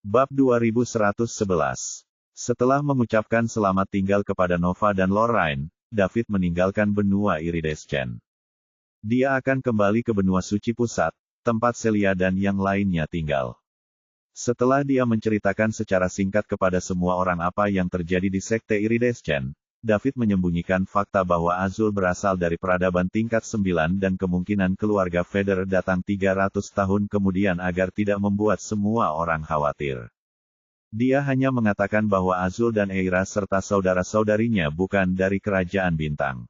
Bab 2111. Setelah mengucapkan selamat tinggal kepada Nova dan Lorraine, David meninggalkan benua iridescent. Dia akan kembali ke benua suci pusat, tempat Celia dan yang lainnya tinggal. Setelah dia menceritakan secara singkat kepada semua orang apa yang terjadi di sekte iridescent, David menyembunyikan fakta bahwa Azul berasal dari peradaban tingkat 9 dan kemungkinan keluarga Vader datang 300 tahun kemudian agar tidak membuat semua orang khawatir. Dia hanya mengatakan bahwa Azul dan Eira serta saudara-saudarinya bukan dari kerajaan bintang.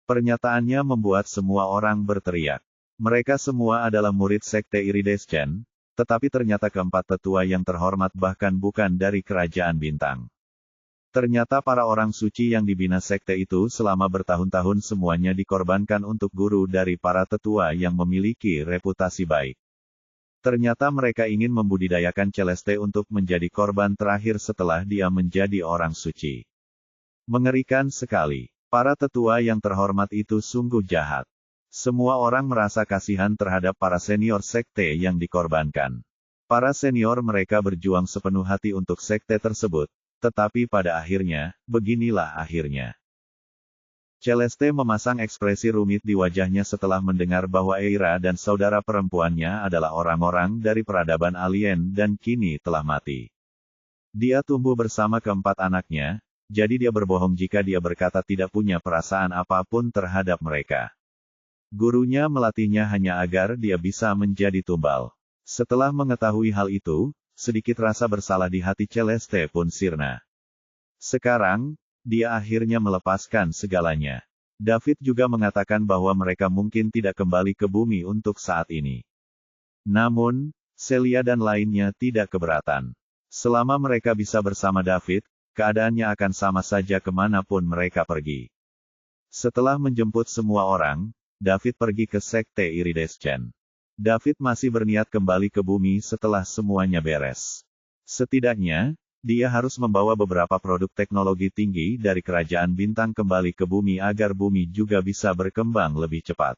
Pernyataannya membuat semua orang berteriak. Mereka semua adalah murid sekte iridescent, tetapi ternyata keempat tetua yang terhormat bahkan bukan dari kerajaan bintang. Ternyata para orang suci yang dibina sekte itu selama bertahun-tahun semuanya dikorbankan untuk guru dari para tetua yang memiliki reputasi baik. Ternyata mereka ingin membudidayakan Celeste untuk menjadi korban terakhir setelah dia menjadi orang suci. Mengerikan sekali. Para tetua yang terhormat itu sungguh jahat. Semua orang merasa kasihan terhadap para senior sekte yang dikorbankan. Para senior mereka berjuang sepenuh hati untuk sekte tersebut. Tetapi pada akhirnya, beginilah akhirnya. Celeste memasang ekspresi rumit di wajahnya setelah mendengar bahwa Eira dan saudara perempuannya adalah orang-orang dari peradaban alien dan kini telah mati. Dia tumbuh bersama keempat anaknya, jadi dia berbohong jika dia berkata tidak punya perasaan apapun terhadap mereka. Gurunya melatihnya hanya agar dia bisa menjadi tumbal. Setelah mengetahui hal itu, sedikit rasa bersalah di hati Celeste pun sirna. Sekarang, dia akhirnya melepaskan segalanya. David juga mengatakan bahwa mereka mungkin tidak kembali ke bumi untuk saat ini. Namun, Celia dan lainnya tidak keberatan. Selama mereka bisa bersama David, keadaannya akan sama saja kemanapun mereka pergi. Setelah menjemput semua orang, David pergi ke sekte iridescent. David masih berniat kembali ke bumi setelah semuanya beres. Setidaknya, dia harus membawa beberapa produk teknologi tinggi dari kerajaan bintang kembali ke bumi agar bumi juga bisa berkembang lebih cepat.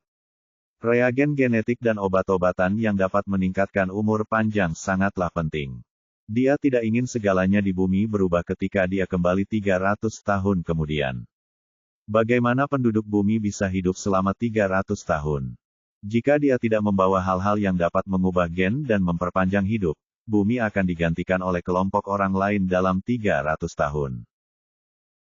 Reagen genetik dan obat-obatan yang dapat meningkatkan umur panjang sangatlah penting. Dia tidak ingin segalanya di bumi berubah ketika dia kembali 300 tahun kemudian. Bagaimana penduduk bumi bisa hidup selama 300 tahun? Jika dia tidak membawa hal-hal yang dapat mengubah gen dan memperpanjang hidup, bumi akan digantikan oleh kelompok orang lain dalam 300 tahun.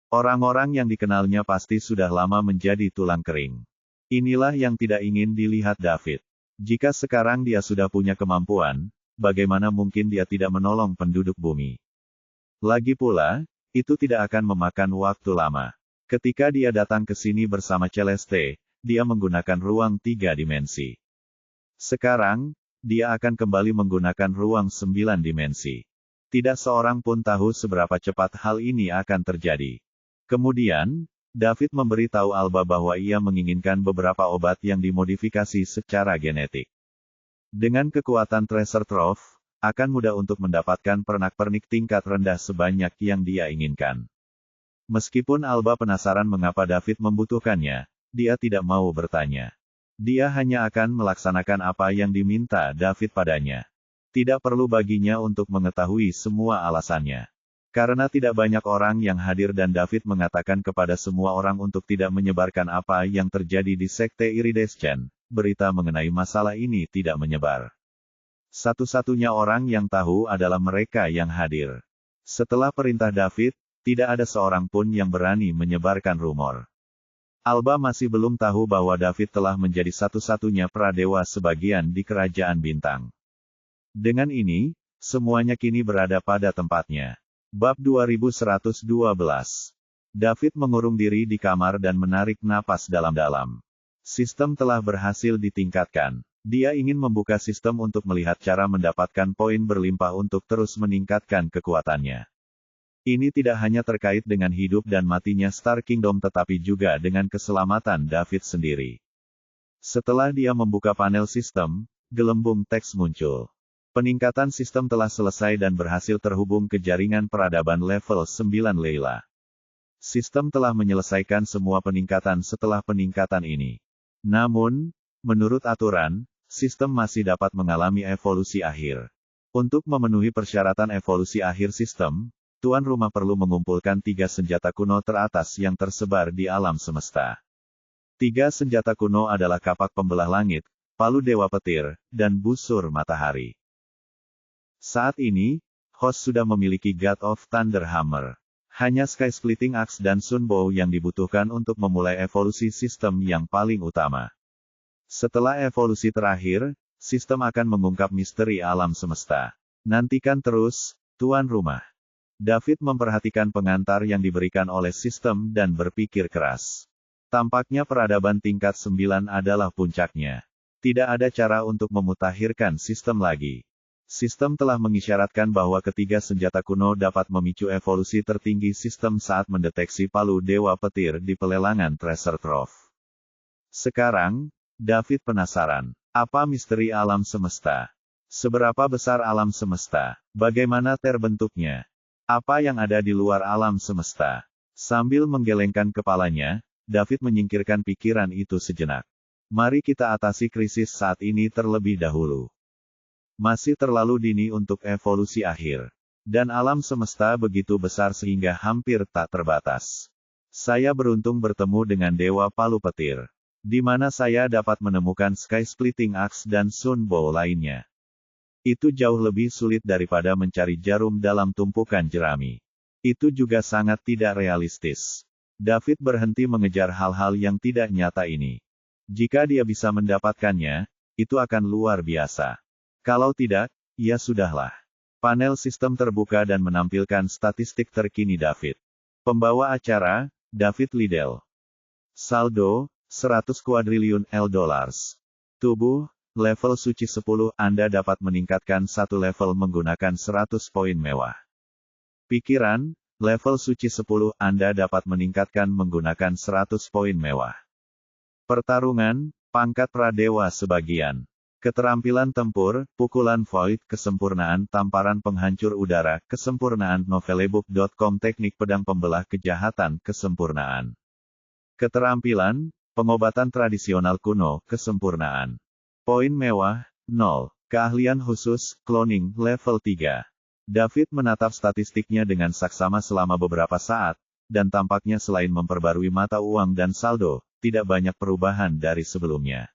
Orang-orang yang dikenalnya pasti sudah lama menjadi tulang kering. Inilah yang tidak ingin dilihat David. Jika sekarang dia sudah punya kemampuan, bagaimana mungkin dia tidak menolong penduduk bumi? Lagi pula, itu tidak akan memakan waktu lama. Ketika dia datang ke sini bersama Celeste, dia menggunakan ruang 3 dimensi. Sekarang, dia akan kembali menggunakan ruang 9 dimensi. Tidak seorang pun tahu seberapa cepat hal ini akan terjadi. Kemudian, David memberitahu Alba bahwa ia menginginkan beberapa obat yang dimodifikasi secara genetik. Dengan kekuatan Treasure Trove, akan mudah untuk mendapatkan pernak-pernik tingkat rendah sebanyak yang dia inginkan. Meskipun Alba penasaran mengapa David membutuhkannya, dia tidak mau bertanya. Dia hanya akan melaksanakan apa yang diminta David padanya. Tidak perlu baginya untuk mengetahui semua alasannya. Karena tidak banyak orang yang hadir dan David mengatakan kepada semua orang untuk tidak menyebarkan apa yang terjadi di sekte iridescent, berita mengenai masalah ini tidak menyebar. Satu-satunya orang yang tahu adalah mereka yang hadir. Setelah perintah David, tidak ada seorang pun yang berani menyebarkan rumor. Alba masih belum tahu bahwa David telah menjadi satu-satunya pradewa sebagian di kerajaan bintang. Dengan ini, semuanya kini berada pada tempatnya. Bab 2112. David mengurung diri di kamar dan menarik napas dalam-dalam. Sistem telah berhasil ditingkatkan. Dia ingin membuka sistem untuk melihat cara mendapatkan poin berlimpah untuk terus meningkatkan kekuatannya. Ini tidak hanya terkait dengan hidup dan matinya Star Kingdom tetapi juga dengan keselamatan David sendiri. Setelah dia membuka panel sistem, gelembung teks muncul. Peningkatan sistem telah selesai dan berhasil terhubung ke jaringan peradaban level 9 Layla. Sistem telah menyelesaikan semua peningkatan setelah peningkatan ini. Namun, menurut aturan, sistem masih dapat mengalami evolusi akhir. Untuk memenuhi persyaratan evolusi akhir sistem, tuan rumah perlu mengumpulkan 3 senjata kuno teratas yang tersebar di alam semesta. 3 senjata kuno adalah kapak pembelah langit, palu dewa petir, dan busur matahari. Saat ini, host sudah memiliki God of Thunder Hammer. Hanya Sky Splitting Axe dan Sun Bow yang dibutuhkan untuk memulai evolusi sistem yang paling utama. Setelah evolusi terakhir, sistem akan mengungkap misteri alam semesta. Nantikan terus, tuan rumah. David memperhatikan pengantar yang diberikan oleh sistem dan berpikir keras. Tampaknya peradaban tingkat 9 adalah puncaknya. Tidak ada cara untuk memutakhirkan sistem lagi. Sistem telah mengisyaratkan bahwa ketiga senjata kuno dapat memicu evolusi tertinggi sistem saat mendeteksi palu dewa petir di pelelangan Treasure Trove. Sekarang, David penasaran. Apa misteri alam semesta? Seberapa besar alam semesta? Bagaimana terbentuknya? Apa yang ada di luar alam semesta? Sambil menggelengkan kepalanya, David menyingkirkan pikiran itu sejenak. Mari kita atasi krisis saat ini terlebih dahulu. Masih terlalu dini untuk evolusi akhir. Dan alam semesta begitu besar sehingga hampir tak terbatas. Saya beruntung bertemu dengan Dewa Palu Petir. Di mana saya dapat menemukan Sky Splitting Axe dan Sun Bow lainnya. Itu jauh lebih sulit daripada mencari jarum dalam tumpukan jerami. Itu juga sangat tidak realistis. David berhenti mengejar hal-hal yang tidak nyata ini. Jika dia bisa mendapatkannya, itu akan luar biasa. Kalau tidak, ya sudahlah. Panel sistem terbuka dan menampilkan statistik terkini David. Pembawa acara, David Liddell. Saldo, 100 kuadriliun $. Tubuh, level suci 10, Anda dapat meningkatkan satu level menggunakan 100 poin mewah. Pikiran, level suci 10, Anda dapat meningkatkan menggunakan 100 poin mewah. Pertarungan, pangkat pradewa sebagian. Keterampilan tempur, pukulan void, kesempurnaan tamparan penghancur udara, kesempurnaan novelebook.com teknik pedang pembelah kejahatan, kesempurnaan. Keterampilan, pengobatan tradisional kuno, kesempurnaan. Poin mewah, 0. Keahlian khusus, cloning, level 3. David menatap statistiknya dengan saksama selama beberapa saat, dan tampaknya selain memperbarui mata uang dan saldo, tidak banyak perubahan dari sebelumnya.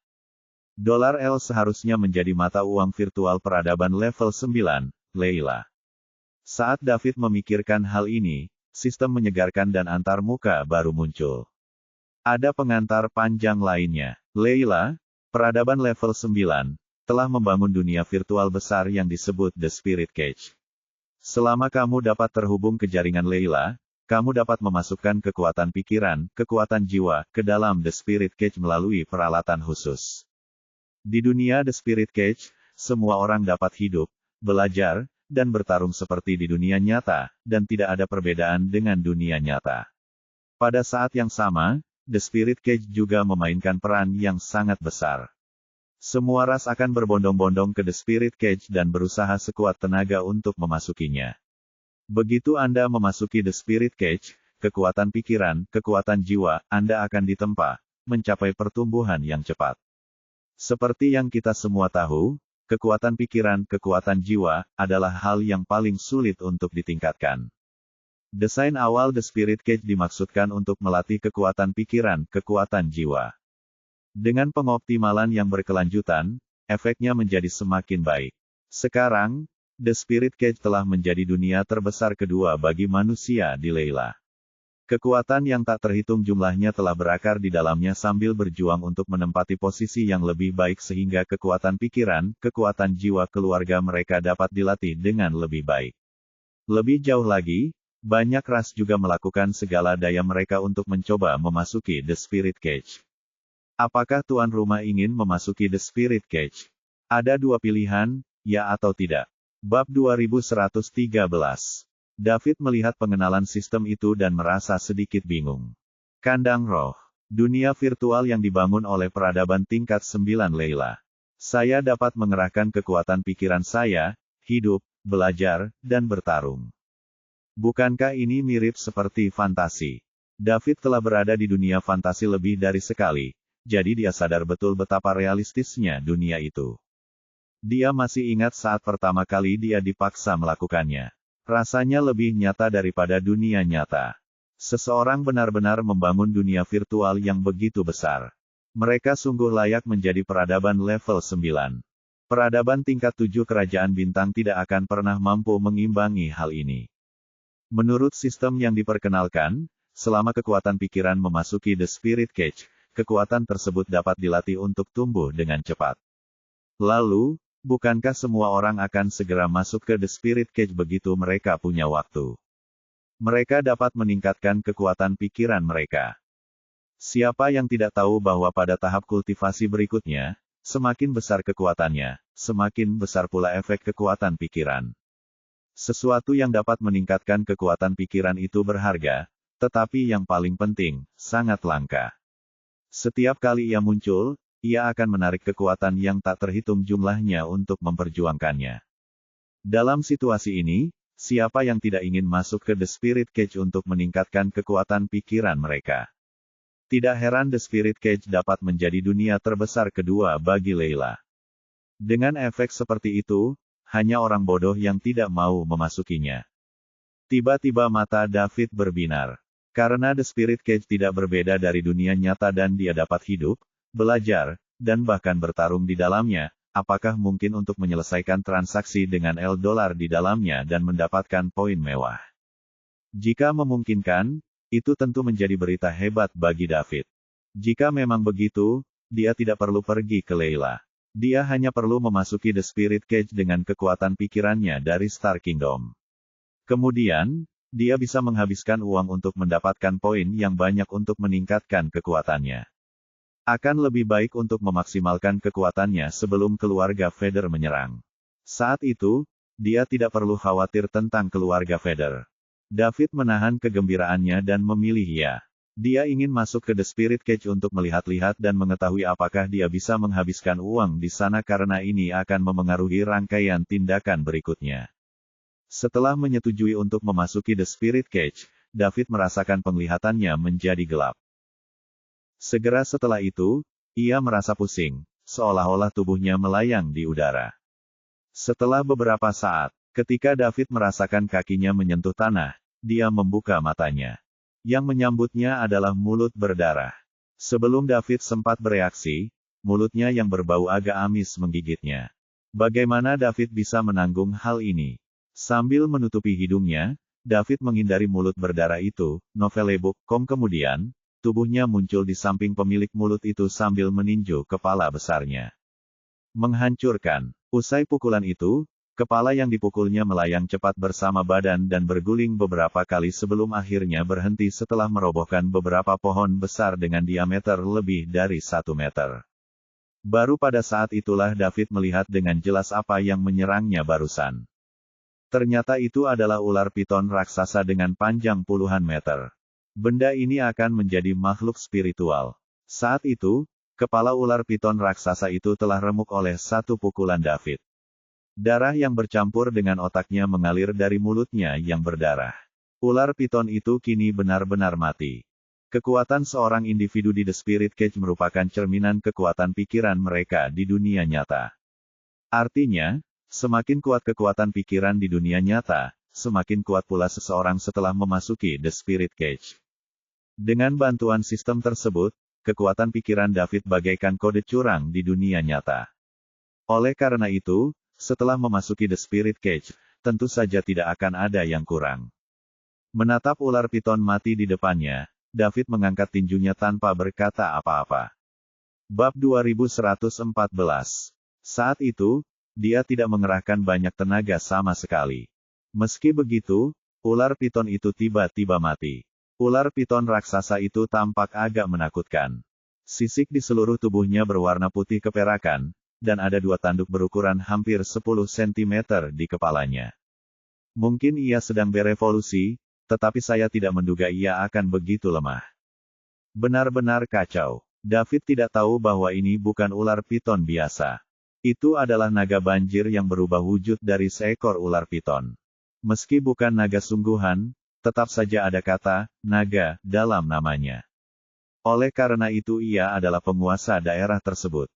Dolar L seharusnya menjadi mata uang virtual peradaban level 9, Leila. Saat David memikirkan hal ini, sistem menyegarkan dan antar muka baru muncul. Ada pengantar panjang lainnya. Leila, peradaban level 9, telah membangun dunia virtual besar yang disebut The Spirit Cage. Selama kamu dapat terhubung ke jaringan Leila, kamu dapat memasukkan kekuatan pikiran, kekuatan jiwa, ke dalam The Spirit Cage melalui peralatan khusus. Di dunia The Spirit Cage, semua orang dapat hidup, belajar, dan bertarung seperti di dunia nyata, dan tidak ada perbedaan dengan dunia nyata. Pada saat yang sama, The Spirit Cage juga memainkan peran yang sangat besar. Semua ras akan berbondong-bondong ke The Spirit Cage dan berusaha sekuat tenaga untuk memasukinya. Begitu Anda memasuki The Spirit Cage, kekuatan pikiran, kekuatan jiwa, Anda akan ditempa, mencapai pertumbuhan yang cepat. Seperti yang kita semua tahu, kekuatan pikiran, kekuatan jiwa, adalah hal yang paling sulit untuk ditingkatkan. Desain awal The Spirit Cage dimaksudkan untuk melatih kekuatan pikiran, kekuatan jiwa. Dengan pengoptimalan yang berkelanjutan, efeknya menjadi semakin baik. Sekarang, The Spirit Cage telah menjadi dunia terbesar kedua bagi manusia di Leila. Kekuatan yang tak terhitung jumlahnya telah berakar di dalamnya sambil berjuang untuk menempati posisi yang lebih baik sehingga kekuatan pikiran, kekuatan jiwa keluarga mereka dapat dilatih dengan lebih baik. Lebih jauh lagi, banyak ras juga melakukan segala daya mereka untuk mencoba memasuki The Spirit Cage. Apakah tuan rumah ingin memasuki The Spirit Cage? Ada dua pilihan, ya atau tidak. Bab 2113. David melihat pengenalan sistem itu dan merasa sedikit bingung. Kandang roh. Dunia virtual yang dibangun oleh peradaban tingkat 9 Leila. Saya dapat mengerahkan kekuatan pikiran saya, hidup, belajar, dan bertarung. Bukankah ini mirip seperti fantasi? David telah berada di dunia fantasi lebih dari sekali, jadi dia sadar betul betapa realistisnya dunia itu. Dia masih ingat saat pertama kali dia dipaksa melakukannya. Rasanya lebih nyata daripada dunia nyata. Seseorang benar-benar membangun dunia virtual yang begitu besar. Mereka sungguh layak menjadi peradaban level 9. Peradaban tingkat 7 kerajaan bintang tidak akan pernah mampu mengimbangi hal ini. Menurut sistem yang diperkenalkan, selama kekuatan pikiran memasuki The Spirit Cage, kekuatan tersebut dapat dilatih untuk tumbuh dengan cepat. Lalu, bukankah semua orang akan segera masuk ke The Spirit Cage begitu mereka punya waktu? Mereka dapat meningkatkan kekuatan pikiran mereka. Siapa yang tidak tahu bahwa pada tahap kultivasi berikutnya, semakin besar kekuatannya, semakin besar pula efek kekuatan pikiran. Sesuatu yang dapat meningkatkan kekuatan pikiran itu berharga, tetapi yang paling penting, sangat langka. Setiap kali ia muncul, ia akan menarik kekuatan yang tak terhitung jumlahnya untuk memperjuangkannya. Dalam situasi ini, siapa yang tidak ingin masuk ke The Spirit Cage untuk meningkatkan kekuatan pikiran mereka? Tidak heran The Spirit Cage dapat menjadi dunia terbesar kedua bagi Layla. Dengan efek seperti itu, hanya orang bodoh yang tidak mau memasukinya. Tiba-tiba mata David berbinar. Karena The Spirit Cage tidak berbeda dari dunia nyata dan dia dapat hidup, belajar, dan bahkan bertarung di dalamnya, apakah mungkin untuk menyelesaikan transaksi dengan $, di dalamnya dan mendapatkan poin mewah? Jika memungkinkan, itu tentu menjadi berita hebat bagi David. Jika memang begitu, dia tidak perlu pergi ke Layla. Dia hanya perlu memasuki The Spirit Cage dengan kekuatan pikirannya dari Star Kingdom. Kemudian, dia bisa menghabiskan uang untuk mendapatkan poin yang banyak untuk meningkatkan kekuatannya. Akan lebih baik untuk memaksimalkan kekuatannya sebelum keluarga Vader menyerang. Saat itu, dia tidak perlu khawatir tentang keluarga Vader. David menahan kegembiraannya dan memilih ya. Dia ingin masuk ke The Spirit Cage untuk melihat-lihat dan mengetahui apakah dia bisa menghabiskan uang di sana karena ini akan memengaruhi rangkaian tindakan berikutnya. Setelah menyetujui untuk memasuki The Spirit Cage, David merasakan penglihatannya menjadi gelap. Segera setelah itu, ia merasa pusing, seolah-olah tubuhnya melayang di udara. Setelah beberapa saat, ketika David merasakan kakinya menyentuh tanah, dia membuka matanya. Yang menyambutnya adalah mulut berdarah. Sebelum David sempat bereaksi, mulutnya yang berbau agak amis menggigitnya. Bagaimana David bisa menanggung hal ini? Sambil menutupi hidungnya, David menghindari mulut berdarah itu. Novelebook.com kemudian, tubuhnya muncul di samping pemilik mulut itu sambil meninju kepala besarnya. Menghancurkan. Usai pukulan itu, kepala yang dipukulnya melayang cepat bersama badan dan berguling beberapa kali sebelum akhirnya berhenti setelah merobohkan beberapa pohon besar dengan diameter lebih dari 1 meter. Baru pada saat itulah David melihat dengan jelas apa yang menyerangnya barusan. Ternyata itu adalah ular piton raksasa dengan panjang puluhan meter. Benda ini akan menjadi makhluk spiritual. Saat itu, kepala ular piton raksasa itu telah remuk oleh satu pukulan David. Darah yang bercampur dengan otaknya mengalir dari mulutnya yang berdarah. Ular piton itu kini benar-benar mati. Kekuatan seorang individu di The Spirit Cage merupakan cerminan kekuatan pikiran mereka di dunia nyata. Artinya, semakin kuat kekuatan pikiran di dunia nyata, semakin kuat pula seseorang setelah memasuki The Spirit Cage. Dengan bantuan sistem tersebut, kekuatan pikiran David bagaikan kode curang di dunia nyata. Oleh karena itu, setelah memasuki The Spirit Cage, tentu saja tidak akan ada yang kurang. Menatap ular piton mati di depannya, David mengangkat tinjunya tanpa berkata apa-apa. Bab 2114. Saat itu, dia tidak mengerahkan banyak tenaga sama sekali. Meski begitu, ular piton itu tiba-tiba mati. Ular piton raksasa itu tampak agak menakutkan. Sisik di seluruh tubuhnya berwarna putih keperakan, dan ada 2 tanduk berukuran hampir 10 cm di kepalanya. Mungkin ia sedang berevolusi, tetapi saya tidak menduga ia akan begitu lemah. Benar-benar kacau. David tidak tahu bahwa ini bukan ular piton biasa. Itu adalah naga banjir yang berubah wujud dari seekor ular piton. Meski bukan naga sungguhan, tetap saja ada kata naga dalam namanya. Oleh karena itu ia adalah penguasa daerah tersebut.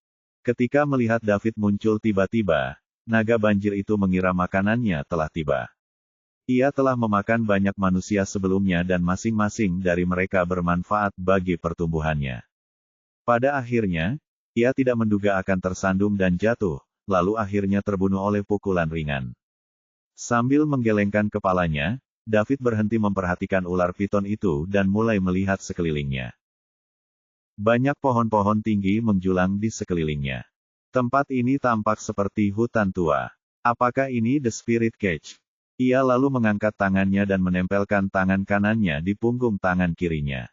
Ketika melihat David muncul tiba-tiba, naga banjir itu mengira makanannya telah tiba. Ia telah memakan banyak manusia sebelumnya dan masing-masing dari mereka bermanfaat bagi pertumbuhannya. Pada akhirnya, ia tidak menduga akan tersandung dan jatuh, lalu akhirnya terbunuh oleh pukulan ringan. Sambil menggelengkan kepalanya, David berhenti memperhatikan ular piton itu dan mulai melihat sekelilingnya. Banyak pohon-pohon tinggi menjulang di sekelilingnya. Tempat ini tampak seperti hutan tua. Apakah ini The Spirit Cage? Ia lalu mengangkat tangannya dan menempelkan tangan kanannya di punggung tangan kirinya.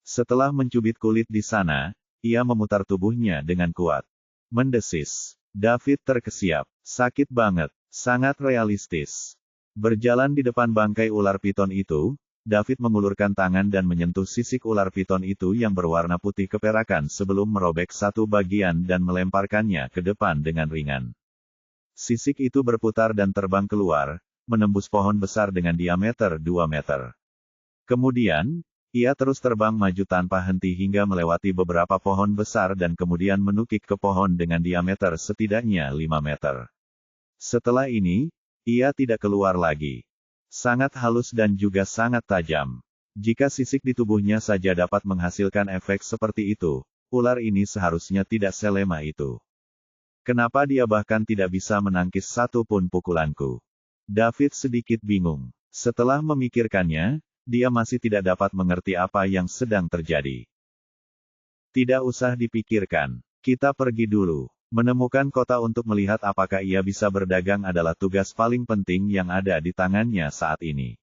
Setelah mencubit kulit di sana, ia memutar tubuhnya dengan kuat. Mendesis. David terkesiap. Sakit banget. Sangat realistis. Berjalan di depan bangkai ular piton itu, David mengulurkan tangan dan menyentuh sisik ular piton itu yang berwarna putih keperakan sebelum merobek satu bagian dan melemparkannya ke depan dengan ringan. Sisik itu berputar dan terbang keluar, menembus pohon besar dengan diameter 2 meter. Kemudian, ia terus terbang maju tanpa henti hingga melewati beberapa pohon besar dan kemudian menukik ke pohon dengan diameter setidaknya 5 meter. Setelah ini, ia tidak keluar lagi. Sangat halus dan juga sangat tajam. Jika sisik di tubuhnya saja dapat menghasilkan efek seperti itu, ular ini seharusnya tidak selemah itu. Kenapa dia bahkan tidak bisa menangkis satu pun pukulanku? David sedikit bingung. Setelah memikirkannya, dia masih tidak dapat mengerti apa yang sedang terjadi. Tidak usah dipikirkan. Kita pergi dulu. Menemukan kota untuk melihat apakah ia bisa berdagang adalah tugas paling penting yang ada di tangannya saat ini.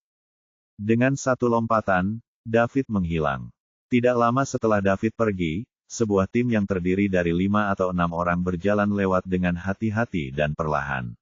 Dengan satu lompatan, David menghilang. Tidak lama setelah David pergi, sebuah tim yang terdiri dari 5 atau 6 orang berjalan lewat dengan hati-hati dan perlahan.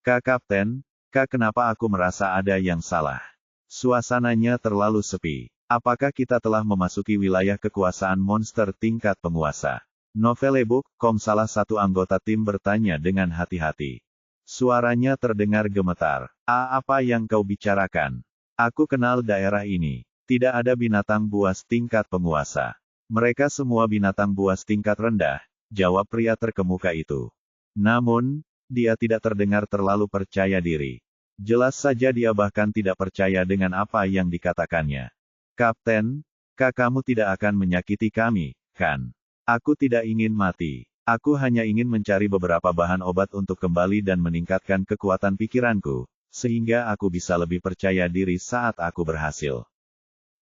Kak Kapten, Kak, kenapa aku merasa ada yang salah? Suasananya terlalu sepi. Apakah kita telah memasuki wilayah kekuasaan monster tingkat penguasa? Novelebook.com salah satu anggota tim bertanya dengan hati-hati. Suaranya terdengar gemetar. Apa yang kau bicarakan? Aku kenal daerah ini. Tidak ada binatang buas tingkat penguasa. Mereka semua binatang buas tingkat rendah, jawab pria terkemuka itu. Namun, dia tidak terdengar terlalu percaya diri. Jelas saja dia bahkan tidak percaya dengan apa yang dikatakannya. Kapten, Kak, kamu tidak akan menyakiti kami, kan? Aku tidak ingin mati. Aku hanya ingin mencari beberapa bahan obat untuk kembali dan meningkatkan kekuatan pikiranku, sehingga aku bisa lebih percaya diri saat aku berhasil.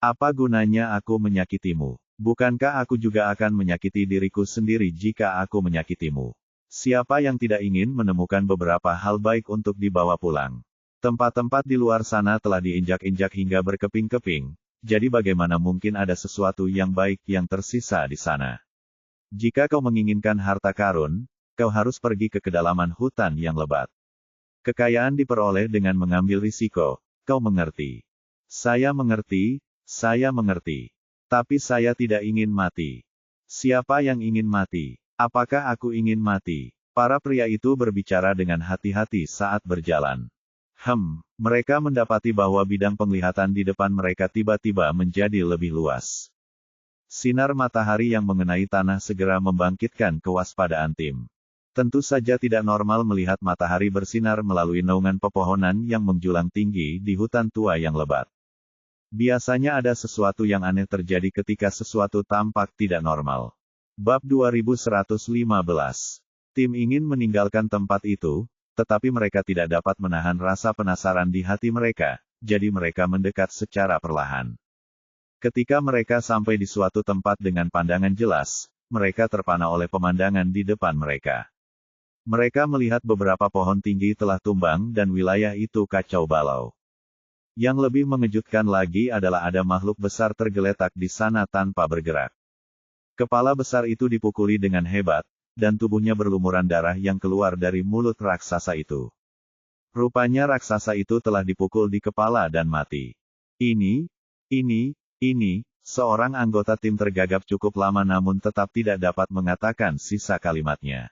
Apa gunanya aku menyakitimu? Bukankah aku juga akan menyakiti diriku sendiri jika aku menyakitimu? Siapa yang tidak ingin menemukan beberapa hal baik untuk dibawa pulang? Tempat-tempat di luar sana telah diinjak-injak hingga berkeping-keping, jadi bagaimana mungkin ada sesuatu yang baik yang tersisa di sana? Jika kau menginginkan harta karun, kau harus pergi ke kedalaman hutan yang lebat. Kekayaan diperoleh dengan mengambil risiko, kau mengerti. Saya mengerti, tapi saya tidak ingin mati. Siapa yang ingin mati? Apakah aku ingin mati? Para pria itu berbicara dengan hati-hati saat berjalan. Mereka mendapati bahwa bidang penglihatan di depan mereka tiba-tiba menjadi lebih luas. Sinar matahari yang mengenai tanah segera membangkitkan kewaspadaan tim. Tentu saja tidak normal melihat matahari bersinar melalui naungan pepohonan yang menjulang tinggi di hutan tua yang lebat. Biasanya ada sesuatu yang aneh terjadi ketika sesuatu tampak tidak normal. Bab 2115. Tim ingin meninggalkan tempat itu, tetapi mereka tidak dapat menahan rasa penasaran di hati mereka, jadi mereka mendekat secara perlahan. Ketika mereka sampai di suatu tempat dengan pandangan jelas, mereka terpana oleh pemandangan di depan mereka. Mereka melihat beberapa pohon tinggi telah tumbang dan wilayah itu kacau balau. Yang lebih mengejutkan lagi adalah ada makhluk besar tergeletak di sana tanpa bergerak. Kepala besar itu dipukuli dengan hebat, dan tubuhnya berlumuran darah yang keluar dari mulut raksasa itu. Rupanya raksasa itu telah dipukul di kepala dan mati. Ini, seorang anggota tim tergagap cukup lama namun tetap tidak dapat mengatakan sisa kalimatnya.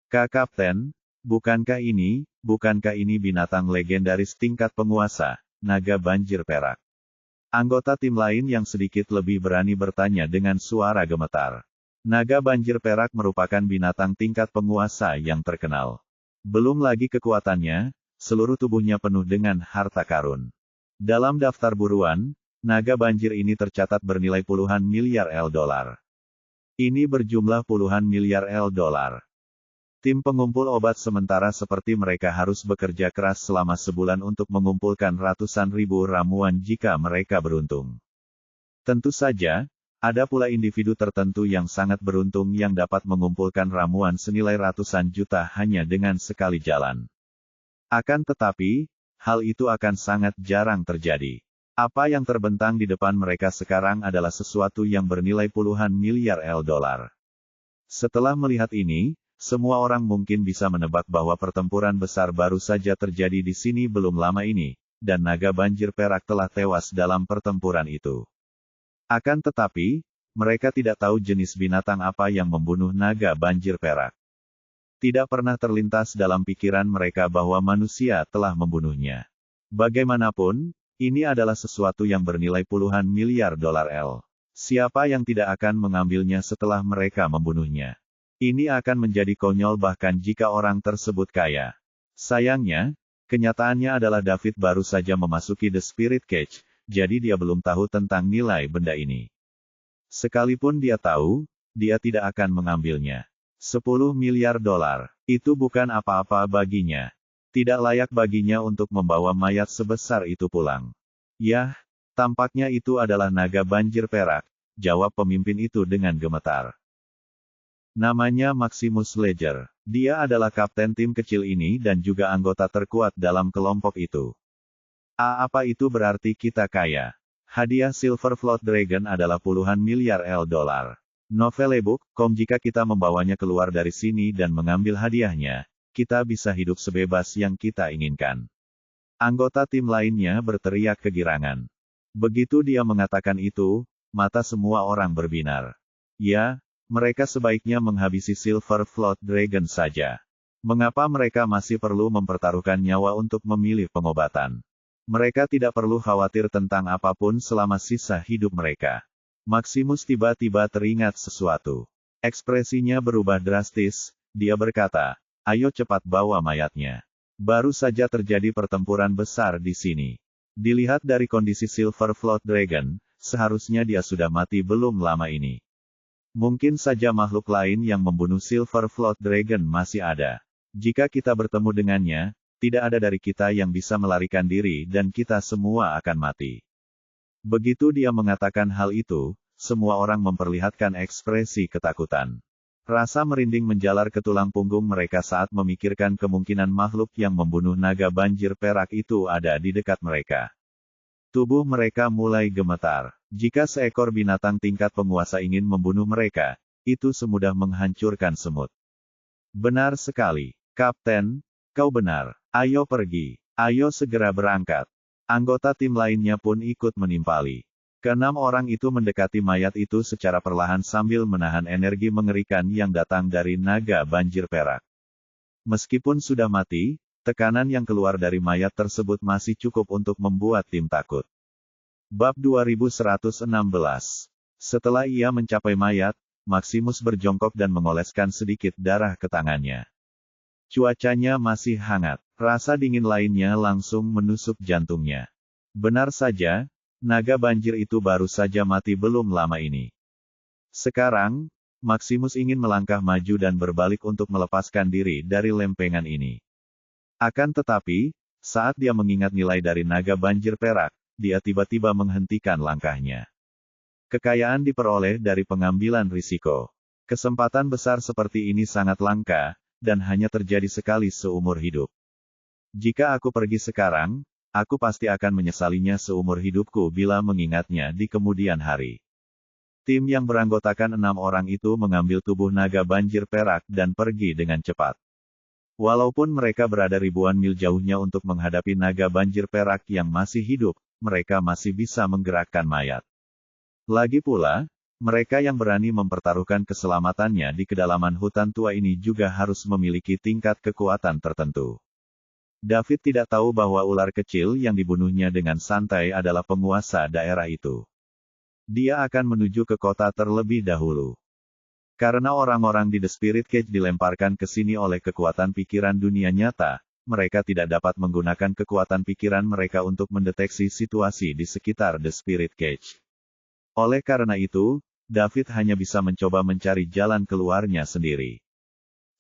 Kak Kapten, bukankah ini binatang legendaris tingkat penguasa, naga banjir perak? Anggota tim lain yang sedikit lebih berani bertanya dengan suara gemetar. Naga banjir perak merupakan binatang tingkat penguasa yang terkenal. Belum lagi kekuatannya, seluruh tubuhnya penuh dengan harta karun. Dalam daftar buruan, naga banjir ini tercatat bernilai puluhan miliar $. Ini berjumlah puluhan miliar $. Tim pengumpul obat sementara seperti mereka harus bekerja keras selama sebulan untuk mengumpulkan ratusan ribu ramuan jika mereka beruntung. Tentu saja, ada pula individu tertentu yang sangat beruntung yang dapat mengumpulkan ramuan senilai ratusan juta hanya dengan sekali jalan. Akan tetapi, hal itu akan sangat jarang terjadi. Apa yang terbentang di depan mereka sekarang adalah sesuatu yang bernilai puluhan miliar $. Setelah melihat ini, semua orang mungkin bisa menebak bahwa pertempuran besar baru saja terjadi di sini belum lama ini, dan naga banjir perak telah tewas dalam pertempuran itu. Akan tetapi, mereka tidak tahu jenis binatang apa yang membunuh naga banjir perak. Tidak pernah terlintas dalam pikiran mereka bahwa manusia telah membunuhnya. Bagaimanapun, ini adalah sesuatu yang bernilai puluhan miliar $. Siapa yang tidak akan mengambilnya setelah mereka membunuhnya? Ini akan menjadi konyol bahkan jika orang tersebut kaya. Sayangnya, kenyataannya adalah David baru saja memasuki The Spirit Cage, jadi dia belum tahu tentang nilai benda ini. Sekalipun dia tahu, dia tidak akan mengambilnya. 10 miliar $, itu bukan apa-apa baginya. Tidak layak baginya untuk membawa mayat sebesar itu pulang. Yah, tampaknya itu adalah naga banjir perak, jawab pemimpin itu dengan gemetar. Namanya Maximus Ledger. Dia adalah kapten tim kecil ini dan juga anggota terkuat dalam kelompok itu. Apa itu berarti kita kaya? Hadiah Silver Float Dragon adalah puluhan miliar $. Novelebook.com. Jika kita membawanya keluar dari sini dan mengambil hadiahnya, kita bisa hidup sebebas yang kita inginkan. Anggota tim lainnya berteriak kegirangan. Begitu dia mengatakan itu, mata semua orang berbinar. Ya, mereka sebaiknya menghabisi Silver Float Dragon saja. Mengapa mereka masih perlu mempertaruhkan nyawa untuk memilih pengobatan? Mereka tidak perlu khawatir tentang apapun selama sisa hidup mereka. Maximus tiba-tiba teringat sesuatu. Ekspresinya berubah drastis, dia berkata, "Ayo cepat bawa mayatnya. Baru saja terjadi pertempuran besar di sini." Dilihat dari kondisi Silver Float Dragon, seharusnya dia sudah mati belum lama ini. Mungkin saja makhluk lain yang membunuh Silver Float Dragon masih ada. Jika kita bertemu dengannya, tidak ada dari kita yang bisa melarikan diri dan kita semua akan mati. Begitu dia mengatakan hal itu, semua orang memperlihatkan ekspresi ketakutan. Rasa merinding menjalar ke tulang punggung mereka saat memikirkan kemungkinan makhluk yang membunuh naga banjir perak itu ada di dekat mereka. Tubuh mereka mulai gemetar. Jika seekor binatang tingkat penguasa ingin membunuh mereka, itu semudah menghancurkan semut. Benar sekali, Kapten, kau benar. Ayo pergi. Ayo segera berangkat. Anggota tim lainnya pun ikut menimpali. Keenam orang itu mendekati mayat itu secara perlahan sambil menahan energi mengerikan yang datang dari naga banjir perak. Meskipun sudah mati, tekanan yang keluar dari mayat tersebut masih cukup untuk membuat tim takut. Bab 2116. Setelah ia mencapai mayat, Maximus berjongkok dan mengoleskan sedikit darah ke tangannya. Cuacanya masih hangat. Rasa dingin lainnya langsung menusuk jantungnya. Benar saja, naga banjir itu baru saja mati belum lama ini. Sekarang, Maximus ingin melangkah maju dan berbalik untuk melepaskan diri dari lempengan ini. Akan tetapi, saat dia mengingat nilai dari naga banjir perak, dia tiba-tiba menghentikan langkahnya. Kekayaan diperoleh dari pengambilan risiko. Kesempatan besar seperti ini sangat langka, dan hanya terjadi sekali seumur hidup. Jika aku pergi sekarang, aku pasti akan menyesalinya seumur hidupku bila mengingatnya di kemudian hari. Tim yang beranggotakan 6 orang itu mengambil tubuh naga banjir perak dan pergi dengan cepat. Walaupun mereka berada ribuan mil jauhnya untuk menghadapi naga banjir perak yang masih hidup, mereka masih bisa menggerakkan mayat. Lagi pula, mereka yang berani mempertaruhkan keselamatannya di kedalaman hutan tua ini juga harus memiliki tingkat kekuatan tertentu. David tidak tahu bahwa ular kecil yang dibunuhnya dengan santai adalah penguasa daerah itu. Dia akan menuju ke kota terlebih dahulu. Karena orang-orang di The Spirit Cage dilemparkan ke sini oleh kekuatan pikiran dunia nyata, mereka tidak dapat menggunakan kekuatan pikiran mereka untuk mendeteksi situasi di sekitar The Spirit Cage. Oleh karena itu, David hanya bisa mencoba mencari jalan keluarnya sendiri.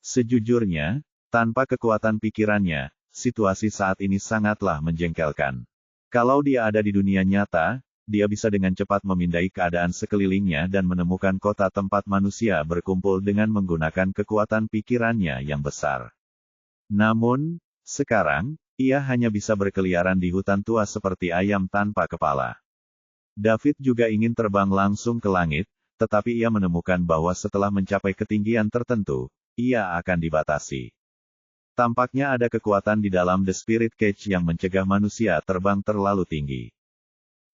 Sejujurnya, tanpa kekuatan pikirannya, situasi saat ini sangatlah menjengkelkan. Kalau dia ada di dunia nyata, dia bisa dengan cepat memindai keadaan sekelilingnya dan menemukan kota tempat manusia berkumpul dengan menggunakan kekuatan pikirannya yang besar. Namun, sekarang, ia hanya bisa berkeliaran di hutan tua seperti ayam tanpa kepala. David juga ingin terbang langsung ke langit, tetapi ia menemukan bahwa setelah mencapai ketinggian tertentu, ia akan dibatasi. Tampaknya ada kekuatan di dalam The Spirit Cage yang mencegah manusia terbang terlalu tinggi.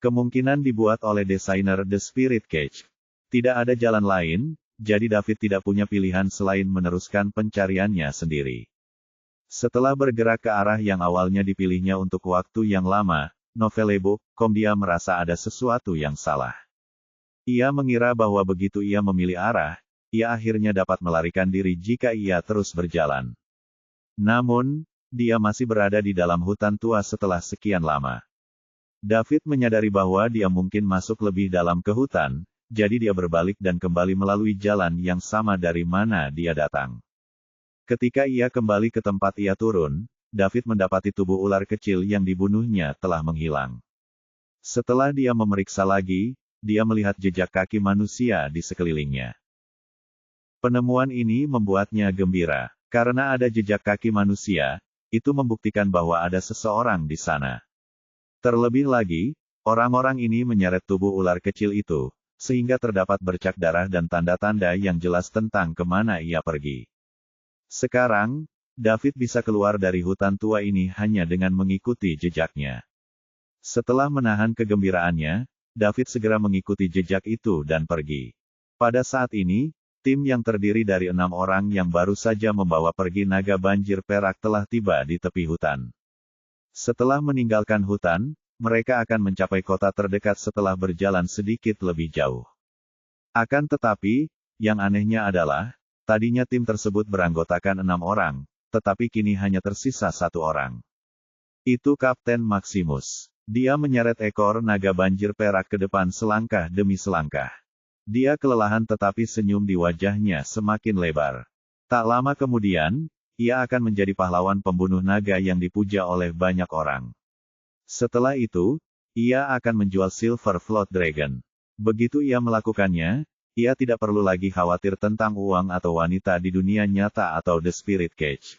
Kemungkinan dibuat oleh desainer The Spirit Cage. Tidak ada jalan lain, jadi David tidak punya pilihan selain meneruskan pencariannya sendiri. Setelah bergerak ke arah yang awalnya dipilihnya untuk waktu yang lama, Novelebook.com dia merasa ada sesuatu yang salah. Ia mengira bahwa begitu ia memilih arah, ia akhirnya dapat melarikan diri jika ia terus berjalan. Namun, dia masih berada di dalam hutan tua setelah sekian lama. David menyadari bahwa dia mungkin masuk lebih dalam ke hutan, jadi dia berbalik dan kembali melalui jalan yang sama dari mana dia datang. Ketika ia kembali ke tempat ia turun, David mendapati tubuh ular kecil yang dibunuhnya telah menghilang. Setelah dia memeriksa lagi, dia melihat jejak kaki manusia di sekelilingnya. Penemuan ini membuatnya gembira. Karena ada jejak kaki manusia, itu membuktikan bahwa ada seseorang di sana. Terlebih lagi, orang-orang ini menyeret tubuh ular kecil itu, sehingga terdapat bercak darah dan tanda-tanda yang jelas tentang kemana ia pergi. Sekarang, David bisa keluar dari hutan tua ini hanya dengan mengikuti jejaknya. Setelah menahan kegembiraannya, David segera mengikuti jejak itu dan pergi. Pada saat ini, tim yang terdiri dari 6 orang yang baru saja membawa pergi naga banjir perak telah tiba di tepi hutan. Setelah meninggalkan hutan, mereka akan mencapai kota terdekat setelah berjalan sedikit lebih jauh. Akan tetapi, yang anehnya adalah, tadinya tim tersebut beranggotakan 6 orang, tetapi kini hanya tersisa 1 orang. Itu Kapten Maximus. Dia menyeret ekor naga banjir perak ke depan selangkah demi selangkah. Dia kelelahan tetapi senyum di wajahnya semakin lebar. Tak lama kemudian, ia akan menjadi pahlawan pembunuh naga yang dipuja oleh banyak orang. Setelah itu, ia akan menjual Silver Float Dragon. Begitu ia melakukannya, ia tidak perlu lagi khawatir tentang uang atau wanita di dunia nyata atau The Spirit Cage.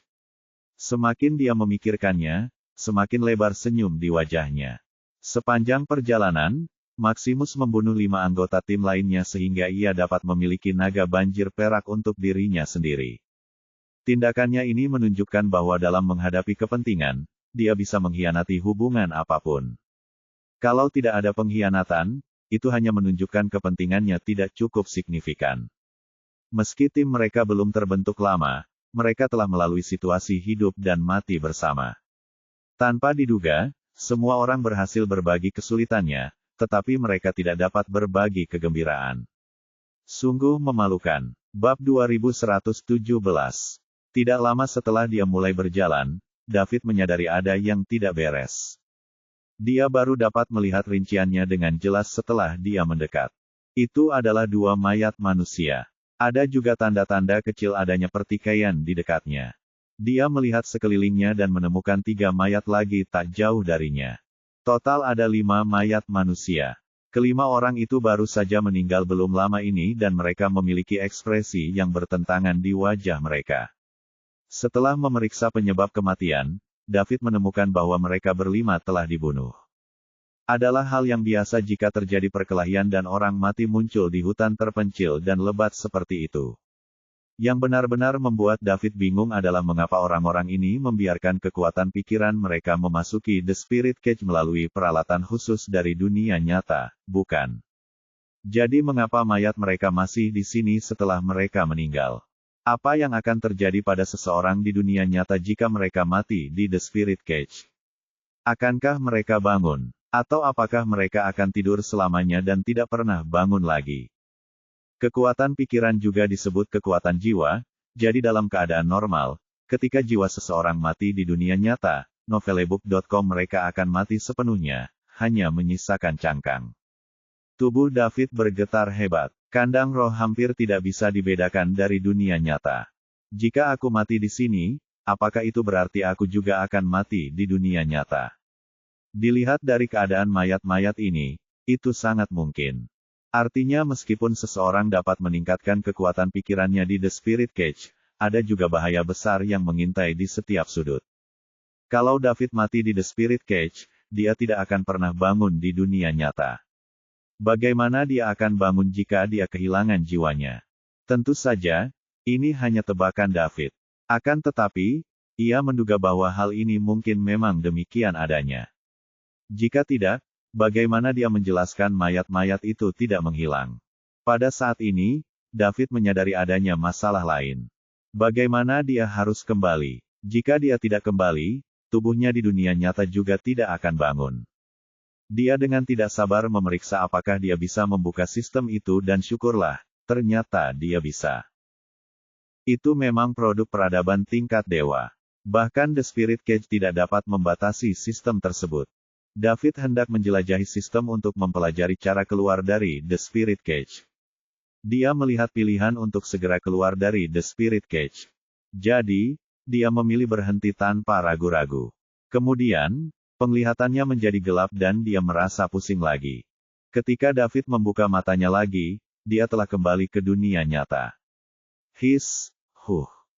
Semakin dia memikirkannya, semakin lebar senyum di wajahnya. Sepanjang perjalanan, Maximus membunuh 5 anggota tim lainnya sehingga ia dapat memiliki naga banjir perak untuk dirinya sendiri. Tindakannya ini menunjukkan bahwa dalam menghadapi kepentingan, dia bisa mengkhianati hubungan apapun. Kalau tidak ada pengkhianatan, itu hanya menunjukkan kepentingannya tidak cukup signifikan. Meski tim mereka belum terbentuk lama, mereka telah melalui situasi hidup dan mati bersama. Tanpa diduga, semua orang berhasil berbagi kesulitannya, tetapi mereka tidak dapat berbagi kegembiraan. Sungguh memalukan. Bab 2117. Tidak lama setelah dia mulai berjalan, David menyadari ada yang tidak beres. Dia baru dapat melihat rinciannya dengan jelas setelah dia mendekat. Itu adalah 2 mayat manusia. Ada juga tanda-tanda kecil adanya pertikaian di dekatnya. Dia melihat sekelilingnya dan menemukan 3 mayat lagi tak jauh darinya. Total ada 5 mayat manusia. Kelima orang itu baru saja meninggal belum lama ini dan mereka memiliki ekspresi yang bertentangan di wajah mereka. Setelah memeriksa penyebab kematian, David menemukan bahwa mereka berlima telah dibunuh. Adalah hal yang biasa jika terjadi perkelahian dan orang mati muncul di hutan terpencil dan lebat seperti itu. Yang benar-benar membuat David bingung adalah mengapa orang-orang ini membiarkan kekuatan pikiran mereka memasuki The Spirit Cage melalui peralatan khusus dari dunia nyata, bukan? Jadi mengapa mayat mereka masih di sini setelah mereka meninggal? Apa yang akan terjadi pada seseorang di dunia nyata jika mereka mati di The Spirit Cage? Akankah mereka bangun? Atau apakah mereka akan tidur selamanya dan tidak pernah bangun lagi? Kekuatan pikiran juga disebut kekuatan jiwa, jadi dalam keadaan normal, ketika jiwa seseorang mati di dunia nyata, Novelebook.com mereka akan mati sepenuhnya, hanya menyisakan cangkang. Tubuh David bergetar hebat. Kandang roh hampir tidak bisa dibedakan dari dunia nyata. Jika aku mati di sini, apakah itu berarti aku juga akan mati di dunia nyata? Dilihat dari keadaan mayat-mayat ini, itu sangat mungkin. Artinya meskipun seseorang dapat meningkatkan kekuatan pikirannya di The Spirit Cage, ada juga bahaya besar yang mengintai di setiap sudut. Kalau David mati di The Spirit Cage, dia tidak akan pernah bangun di dunia nyata. Bagaimana dia akan bangun jika dia kehilangan jiwanya? Tentu saja, ini hanya tebakan David. Akan tetapi, ia menduga bahwa hal ini mungkin memang demikian adanya. Jika tidak, bagaimana dia menjelaskan mayat-mayat itu tidak menghilang? Pada saat ini, David menyadari adanya masalah lain. Bagaimana dia harus kembali? Jika dia tidak kembali, tubuhnya di dunia nyata juga tidak akan bangun. Dia dengan tidak sabar memeriksa apakah dia bisa membuka sistem itu dan syukurlah, ternyata dia bisa. Itu memang produk peradaban tingkat dewa. Bahkan The Spirit Cage tidak dapat membatasi sistem tersebut. David hendak menjelajahi sistem untuk mempelajari cara keluar dari The Spirit Cage. Dia melihat pilihan untuk segera keluar dari The Spirit Cage. Jadi, dia memilih berhenti tanpa ragu-ragu. Kemudian, penglihatannya menjadi gelap dan dia merasa pusing lagi. Ketika David membuka matanya lagi, dia telah kembali ke dunia nyata.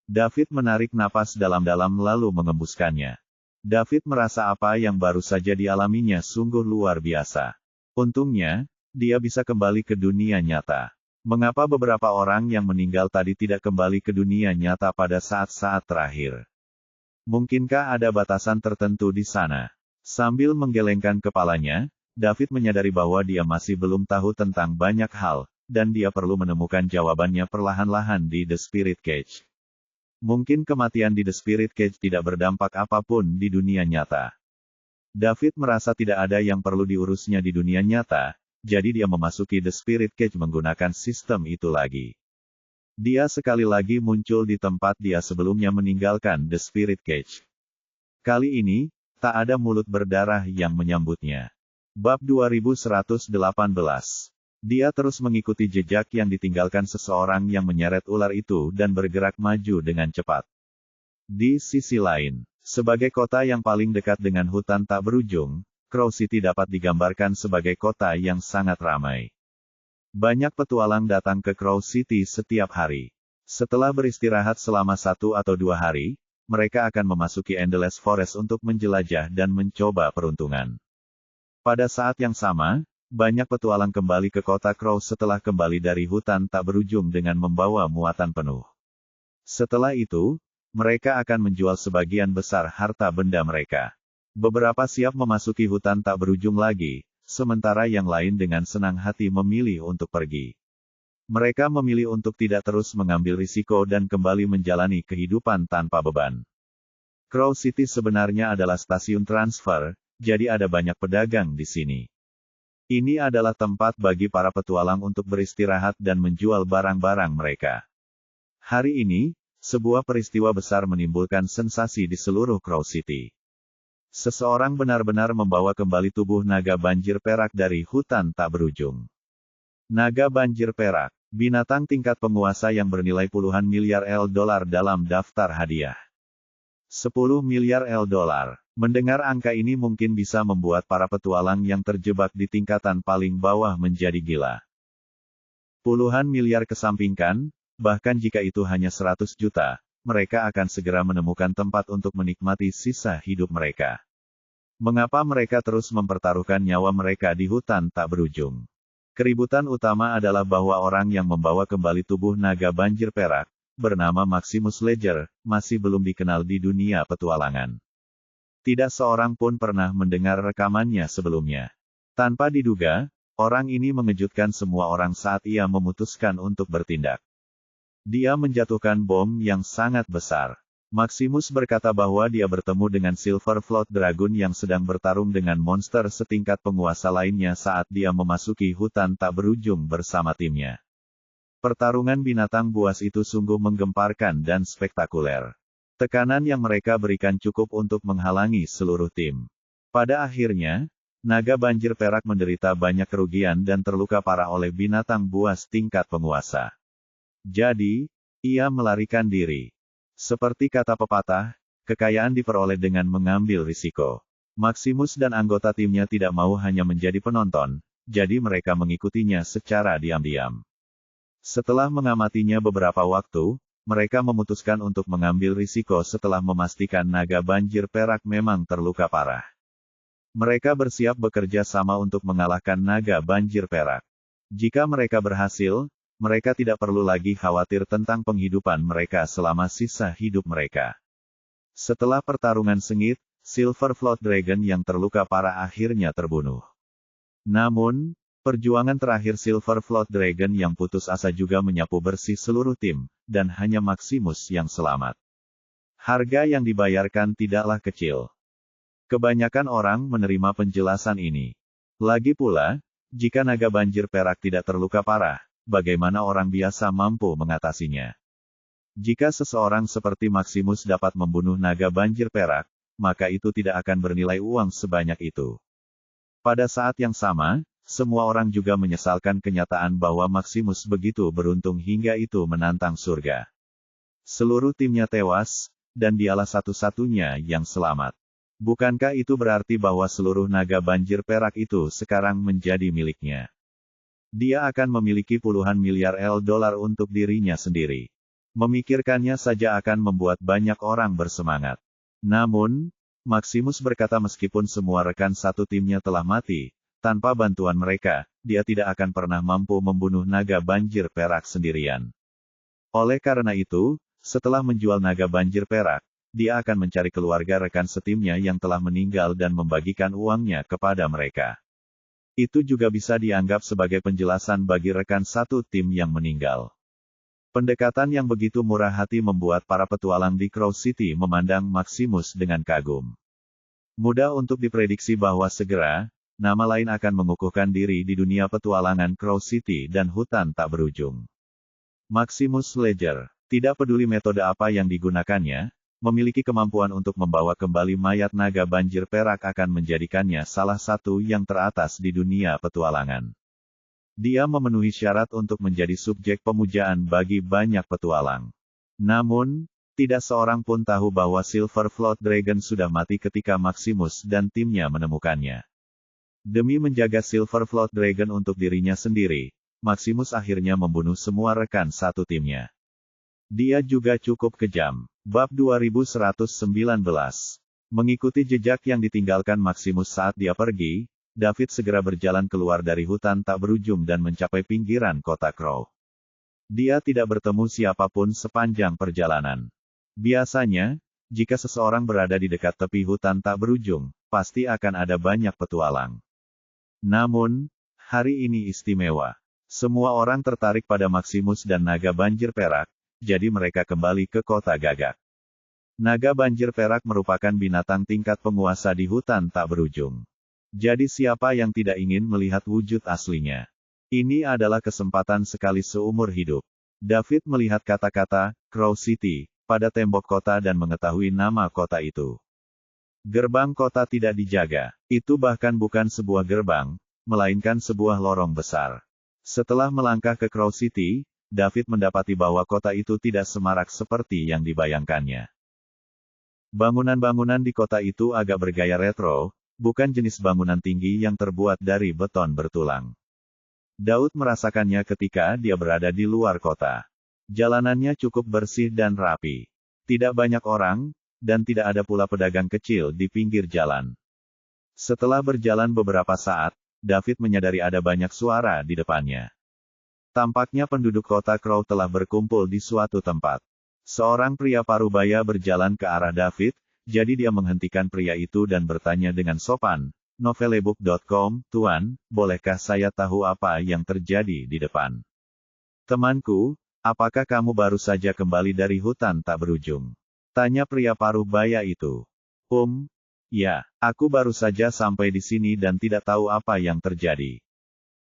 David menarik napas dalam-dalam lalu mengembuskannya. David merasa apa yang baru saja dialaminya sungguh luar biasa. Untungnya, dia bisa kembali ke dunia nyata. Mengapa beberapa orang yang meninggal tadi tidak kembali ke dunia nyata pada saat-saat terakhir? Mungkinkah ada batasan tertentu di sana? Sambil menggelengkan kepalanya, David menyadari bahwa dia masih belum tahu tentang banyak hal, dan dia perlu menemukan jawabannya perlahan-lahan di The Spirit Cage. Mungkin kematian di The Spirit Cage tidak berdampak apapun di dunia nyata. David merasa tidak ada yang perlu diurusnya di dunia nyata, jadi dia memasuki The Spirit Cage menggunakan sistem itu lagi. Dia sekali lagi muncul di tempat dia sebelumnya meninggalkan The Spirit Cage. Kali ini, tak ada mulut berdarah yang menyambutnya. Bab 2118. Dia terus mengikuti jejak yang ditinggalkan seseorang yang menyeret ular itu dan bergerak maju dengan cepat. Di sisi lain, sebagai kota yang paling dekat dengan hutan tak berujung, Crow City dapat digambarkan sebagai kota yang sangat ramai. Banyak petualang datang ke Crow City setiap hari. Setelah beristirahat selama 1 atau 2 hari, mereka akan memasuki Endless Forest untuk menjelajah dan mencoba peruntungan. Pada saat yang sama, banyak petualang kembali ke kota Crow setelah kembali dari hutan tak berujung dengan membawa muatan penuh. Setelah itu, mereka akan menjual sebagian besar harta benda mereka. Beberapa siap memasuki hutan tak berujung lagi, sementara yang lain dengan senang hati memilih untuk pergi. Mereka memilih untuk tidak terus mengambil risiko dan kembali menjalani kehidupan tanpa beban. Crow City sebenarnya adalah stasiun transfer, jadi ada banyak pedagang di sini. Ini adalah tempat bagi para petualang untuk beristirahat dan menjual barang-barang mereka. Hari ini, sebuah peristiwa besar menimbulkan sensasi di seluruh Crow City. Seseorang benar-benar membawa kembali tubuh naga banjir perak dari hutan tak berujung. Naga banjir perak, binatang tingkat penguasa yang bernilai puluhan miliar $, dalam daftar hadiah. 10 miliar $. Mendengar angka ini mungkin bisa membuat para petualang yang terjebak di tingkatan paling bawah menjadi gila. Puluhan miliar kesampingkan, bahkan jika itu hanya 100 juta, mereka akan segera menemukan tempat untuk menikmati sisa hidup mereka. Mengapa mereka terus mempertaruhkan nyawa mereka di hutan tak berujung? Keributan utama adalah bahwa orang yang membawa kembali tubuh naga banjir perak, bernama Maximus Ledger, masih belum dikenal di dunia petualangan. Tidak seorang pun pernah mendengar rekamannya sebelumnya. Tanpa diduga, orang ini mengejutkan semua orang saat ia memutuskan untuk bertindak. Dia menjatuhkan bom yang sangat besar. Maximus berkata bahwa dia bertemu dengan Silver Float Dragon yang sedang bertarung dengan monster setingkat penguasa lainnya saat dia memasuki hutan tak berujung bersama timnya. Pertarungan binatang buas itu sungguh menggemparkan dan spektakuler. Tekanan yang mereka berikan cukup untuk menghalangi seluruh tim. Pada akhirnya, naga banjir perak menderita banyak kerugian dan terluka parah oleh binatang buas tingkat penguasa. Jadi, ia melarikan diri. Seperti kata pepatah, kekayaan diperoleh dengan mengambil risiko. Maximus dan anggota timnya tidak mau hanya menjadi penonton, jadi mereka mengikutinya secara diam-diam. Setelah mengamatinya beberapa waktu, mereka memutuskan untuk mengambil risiko setelah memastikan naga banjir perak memang terluka parah. Mereka bersiap bekerja sama untuk mengalahkan naga banjir perak. Jika mereka berhasil, mereka tidak perlu lagi khawatir tentang penghidupan mereka selama sisa hidup mereka. Setelah pertarungan sengit, Silver Float Dragon yang terluka parah akhirnya terbunuh. Namun, perjuangan terakhir Silver Float Dragon yang putus asa juga menyapu bersih seluruh tim, dan hanya Maximus yang selamat. Harga yang dibayarkan tidaklah kecil. Kebanyakan orang menerima penjelasan ini. Lagi pula, jika naga banjir perak tidak terluka parah, bagaimana orang biasa mampu mengatasinya? Jika seseorang seperti Maximus dapat membunuh naga banjir perak, maka itu tidak akan bernilai uang sebanyak itu. Pada saat yang sama, semua orang juga menyesalkan kenyataan bahwa Maximus begitu beruntung hingga itu menantang surga. Seluruh timnya tewas, dan dialah satu-satunya yang selamat. Bukankah itu berarti bahwa seluruh naga banjir perak itu sekarang menjadi miliknya? Dia akan memiliki puluhan miliar dolar untuk dirinya sendiri. Memikirkannya saja akan membuat banyak orang bersemangat. Namun, Maximus berkata meskipun semua rekan satu timnya telah mati, tanpa bantuan mereka, dia tidak akan pernah mampu membunuh naga banjir perak sendirian. Oleh karena itu, setelah menjual naga banjir perak, dia akan mencari keluarga rekan setimnya yang telah meninggal dan membagikan uangnya kepada mereka. Itu juga bisa dianggap sebagai penjelasan bagi rekan satu tim yang meninggal. Pendekatan yang begitu murah hati membuat para petualang di Crow City memandang Maximus dengan kagum. Mudah untuk diprediksi bahwa segera, nama lain akan mengukuhkan diri di dunia petualangan Crow City dan hutan tak berujung. Maximus Ledger, tidak peduli metode apa yang digunakannya, memiliki kemampuan untuk membawa kembali mayat naga banjir perak akan menjadikannya salah satu yang teratas di dunia petualangan. Dia memenuhi syarat untuk menjadi subjek pemujaan bagi banyak petualang. Namun, tidak seorang pun tahu bahwa Silver Float Dragon sudah mati ketika Maximus dan timnya menemukannya. Demi menjaga Silver Float Dragon untuk dirinya sendiri, Maximus akhirnya membunuh semua rekan satu timnya. Dia juga cukup kejam. Bab 2119. Mengikuti jejak yang ditinggalkan Maximus saat dia pergi, David segera berjalan keluar dari hutan tak berujung dan mencapai pinggiran kota Crow. Dia tidak bertemu siapapun sepanjang perjalanan. Biasanya, jika seseorang berada di dekat tepi hutan tak berujung, pasti akan ada banyak petualang. Namun, hari ini istimewa. Semua orang tertarik pada Maximus dan naga banjir perak, jadi mereka kembali ke kota Gagak. Naga banjir perak merupakan binatang tingkat penguasa di hutan tak berujung. Jadi siapa yang tidak ingin melihat wujud aslinya? Ini adalah kesempatan sekali seumur hidup. David melihat kata-kata, Crow City, pada tembok kota dan mengetahui nama kota itu. Gerbang kota tidak dijaga. Itu bahkan bukan sebuah gerbang, melainkan sebuah lorong besar. Setelah melangkah ke Crow City, David mendapati bahwa kota itu tidak semarak seperti yang dibayangkannya. Bangunan-bangunan di kota itu agak bergaya retro, bukan jenis bangunan tinggi yang terbuat dari beton bertulang. Daud merasakannya ketika dia berada di luar kota. Jalanannya cukup bersih dan rapi. Tidak banyak orang, dan tidak ada pula pedagang kecil di pinggir jalan. Setelah berjalan beberapa saat, David menyadari ada banyak suara di depannya. Tampaknya penduduk kota Crow telah berkumpul di suatu tempat. Seorang pria parubaya berjalan ke arah David, jadi dia menghentikan pria itu dan bertanya dengan sopan, Novelebook.com, Tuan, bolehkah saya tahu apa yang terjadi di depan? Temanku, apakah kamu baru saja kembali dari hutan tak berujung? Tanya pria parubaya itu. Ya, aku baru saja sampai di sini dan tidak tahu apa yang terjadi.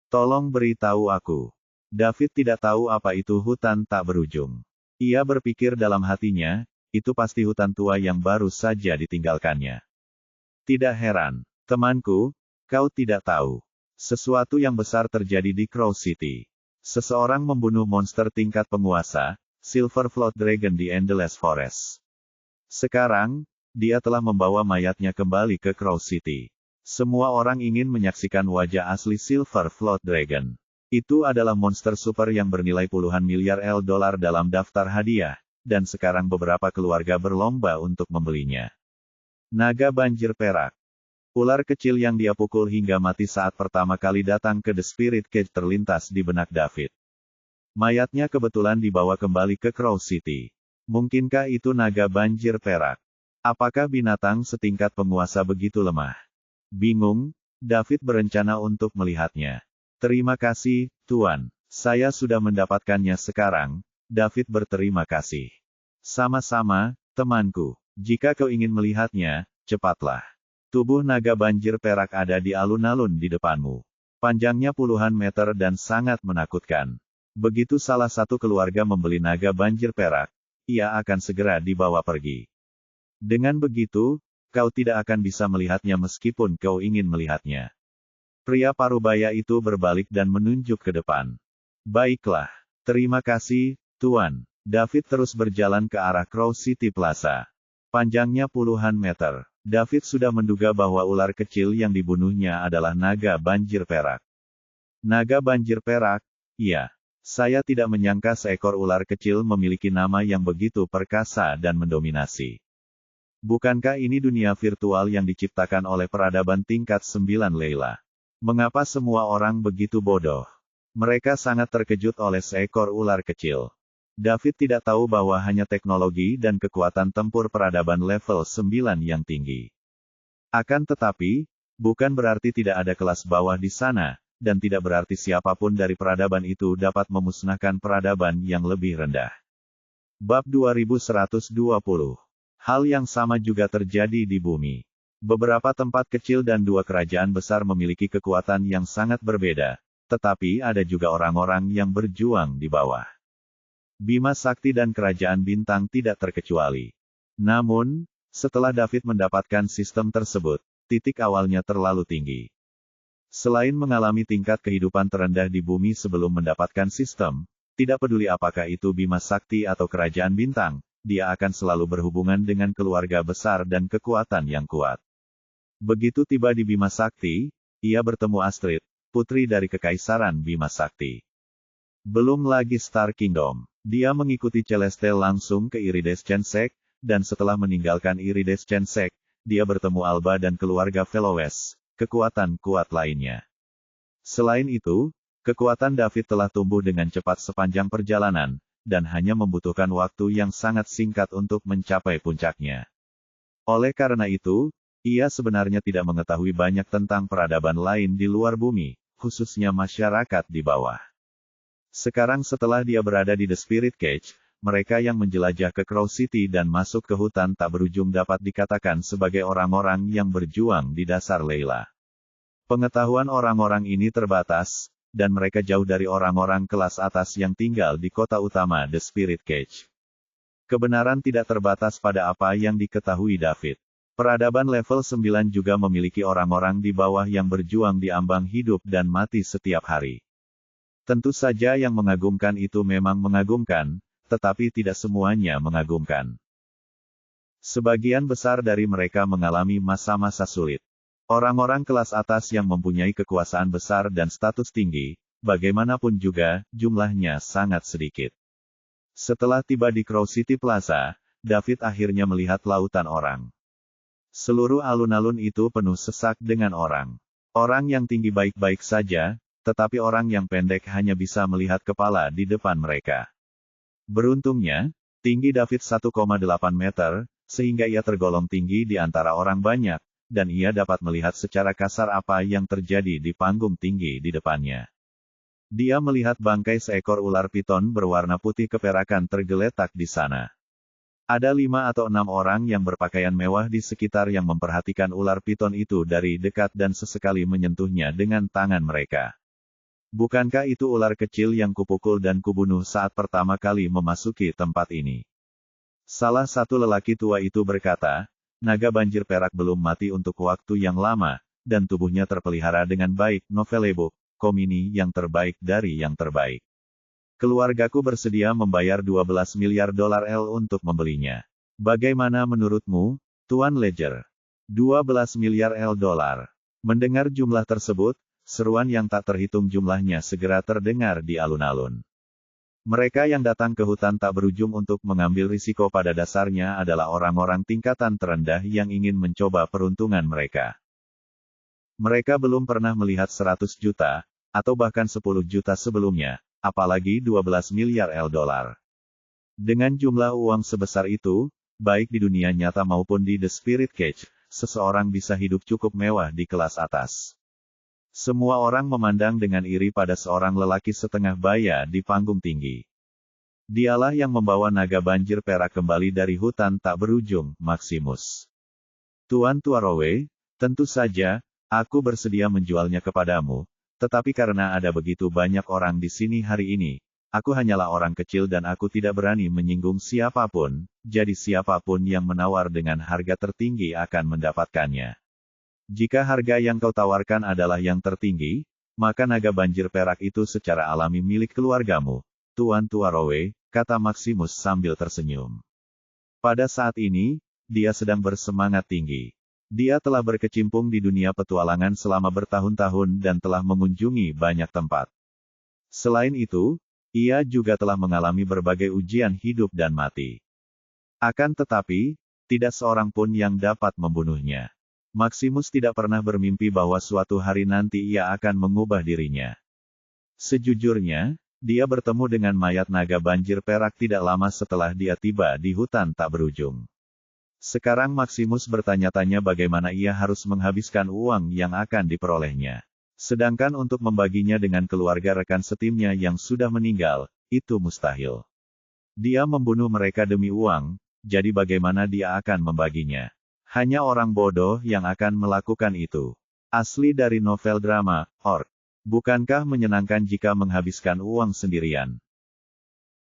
Tolong beritahu aku. David tidak tahu apa itu hutan tak berujung. Ia berpikir dalam hatinya, itu pasti hutan tua yang baru saja ditinggalkannya. Tidak heran, temanku, kau tidak tahu. Sesuatu yang besar terjadi di Crow City. Seseorang membunuh monster tingkat penguasa, Silver Flood Dragon di Endless Forest. Sekarang, dia telah membawa mayatnya kembali ke Crow City. Semua orang ingin menyaksikan wajah asli Silver Flood Dragon. Itu adalah monster super yang bernilai puluhan miliar $, dalam daftar hadiah, dan sekarang beberapa keluarga berlomba untuk membelinya. Naga banjir perak. Ular kecil yang dia pukul hingga mati saat pertama kali datang ke The Spirit Cage terlintas di benak David. Mayatnya kebetulan dibawa kembali ke Crow City. Mungkinkah itu naga banjir perak? Apakah binatang setingkat penguasa begitu lemah? Bingung, David berencana untuk melihatnya. Terima kasih, Tuan. Saya sudah mendapatkannya sekarang. David berterima kasih. Sama-sama, temanku. Jika kau ingin melihatnya, cepatlah. Tubuh naga banjir perak ada di alun-alun di depanmu. Panjangnya puluhan meter dan sangat menakutkan. Begitu salah satu keluarga membeli naga banjir perak, ia akan segera dibawa pergi. Dengan begitu, kau tidak akan bisa melihatnya meskipun kau ingin melihatnya. Pria parubaya itu berbalik dan menunjuk ke depan. Baiklah. Terima kasih, Tuan. David terus berjalan ke arah Crow City Plaza. Panjangnya puluhan meter. David sudah menduga bahwa ular kecil yang dibunuhnya adalah naga banjir perak. Naga banjir perak? Iya. Saya tidak menyangka seekor ular kecil memiliki nama yang begitu perkasa dan mendominasi. Bukankah ini dunia virtual yang diciptakan oleh peradaban tingkat 9 Leila? Mengapa semua orang begitu bodoh? Mereka sangat terkejut oleh seekor ular kecil. David tidak tahu bahwa hanya teknologi dan kekuatan tempur peradaban level 9 yang tinggi. Akan tetapi, bukan berarti tidak ada kelas bawah di sana, dan tidak berarti siapapun dari peradaban itu dapat memusnahkan peradaban yang lebih rendah. Bab 2120. Hal yang sama juga terjadi di bumi. Beberapa tempat kecil dan dua kerajaan besar memiliki kekuatan yang sangat berbeda, tetapi ada juga orang-orang yang berjuang di bawah. Bima Sakti dan Kerajaan Bintang tidak terkecuali. Namun, setelah David mendapatkan sistem tersebut, titik awalnya terlalu tinggi. Selain mengalami tingkat kehidupan terendah di bumi sebelum mendapatkan sistem, tidak peduli apakah itu Bima Sakti atau Kerajaan Bintang, dia akan selalu berhubungan dengan keluarga besar dan kekuatan yang kuat. Begitu tiba di Bima Sakti, ia bertemu Astrid, putri dari Kekaisaran Bima Sakti. Belum lagi Star Kingdom, dia mengikuti Celestial langsung ke Iridescent Sect, dan setelah meninggalkan Iridescent Sect, dia bertemu Alba dan keluarga Felowes, kekuatan kuat lainnya. Selain itu, kekuatan David telah tumbuh dengan cepat sepanjang perjalanan, dan hanya membutuhkan waktu yang sangat singkat untuk mencapai puncaknya. Oleh karena itu, ia sebenarnya tidak mengetahui banyak tentang peradaban lain di luar bumi, khususnya masyarakat di bawah. Sekarang setelah dia berada di The Spirit Cage, mereka yang menjelajah ke Crow City dan masuk ke hutan tak berujung dapat dikatakan sebagai orang-orang yang berjuang di dasar Leila. Pengetahuan orang-orang ini terbatas, dan mereka jauh dari orang-orang kelas atas yang tinggal di kota utama The Spirit Cage. Kebenaran tidak terbatas pada apa yang diketahui David. Peradaban level 9 juga memiliki orang-orang di bawah yang berjuang di ambang hidup dan mati setiap hari. Tentu saja yang mengagumkan itu memang mengagumkan, tetapi tidak semuanya mengagumkan. Sebagian besar dari mereka mengalami masa-masa sulit. Orang-orang kelas atas yang mempunyai kekuasaan besar dan status tinggi, bagaimanapun juga, jumlahnya sangat sedikit. Setelah tiba di Crow City Plaza, David akhirnya melihat lautan orang. Seluruh alun-alun itu penuh sesak dengan orang. Orang yang tinggi baik-baik saja, tetapi orang yang pendek hanya bisa melihat kepala di depan mereka. Beruntungnya, tinggi David 1,8 meter, sehingga ia tergolong tinggi di antara orang banyak, dan ia dapat melihat secara kasar apa yang terjadi di panggung tinggi di depannya. Dia melihat bangkai seekor ular piton berwarna putih keperakan tergeletak di sana. Ada 5 atau 6 orang yang berpakaian mewah di sekitar yang memperhatikan ular piton itu dari dekat dan sesekali menyentuhnya dengan tangan mereka. Bukankah itu ular kecil yang kupukul dan kubunuh saat pertama kali memasuki tempat ini? Salah satu lelaki tua itu berkata, naga banjir perak belum mati untuk waktu yang lama, dan tubuhnya terpelihara dengan baik. Novelebo, Komini yang terbaik dari yang terbaik. Keluargaku bersedia membayar 12 miliar dolar L untuk membelinya. Bagaimana menurutmu, Tuan Ledger? 12 miliar L dolar. Mendengar jumlah tersebut, seruan yang tak terhitung jumlahnya segera terdengar di alun-alun. Mereka yang datang ke hutan tak berujung untuk mengambil risiko pada dasarnya adalah orang-orang tingkatan terendah yang ingin mencoba peruntungan mereka. Mereka belum pernah melihat 100 juta, atau bahkan 10 juta sebelumnya, apalagi 12 miliar L dolar. Dengan jumlah uang sebesar itu, baik di dunia nyata maupun di The Spirit Cage, seseorang bisa hidup cukup mewah di kelas atas. Semua orang memandang dengan iri pada seorang lelaki setengah baya di panggung tinggi. Dialah yang membawa naga banjir perak kembali dari hutan tak berujung, Maximus. Tuan Tuarowe, tentu saja, aku bersedia menjualnya kepadamu, tetapi karena ada begitu banyak orang di sini hari ini, aku hanyalah orang kecil dan aku tidak berani menyinggung siapapun, jadi siapapun yang menawar dengan harga tertinggi akan mendapatkannya. Jika harga yang kau tawarkan adalah yang tertinggi, maka naga banjir perak itu secara alami milik keluargamu, Tuan Tuarowe, kata Maximus sambil tersenyum. Pada saat ini, dia sedang bersemangat tinggi. Dia telah berkecimpung di dunia petualangan selama bertahun-tahun dan telah mengunjungi banyak tempat. Selain itu, ia juga telah mengalami berbagai ujian hidup dan mati. Akan tetapi, tidak seorang pun yang dapat membunuhnya. Maximus tidak pernah bermimpi bahwa suatu hari nanti ia akan mengubah dirinya. Sejujurnya, dia bertemu dengan mayat naga banjir perak tidak lama setelah dia tiba di hutan tak berujung. Sekarang Maximus bertanya-tanya bagaimana ia harus menghabiskan uang yang akan diperolehnya. Sedangkan untuk membaginya dengan keluarga rekan setimnya yang sudah meninggal, itu mustahil. Dia membunuh mereka demi uang, jadi bagaimana dia akan membaginya? Hanya orang bodoh yang akan melakukan itu. Asli dari novel drama, Orc. Bukankah menyenangkan jika menghabiskan uang sendirian?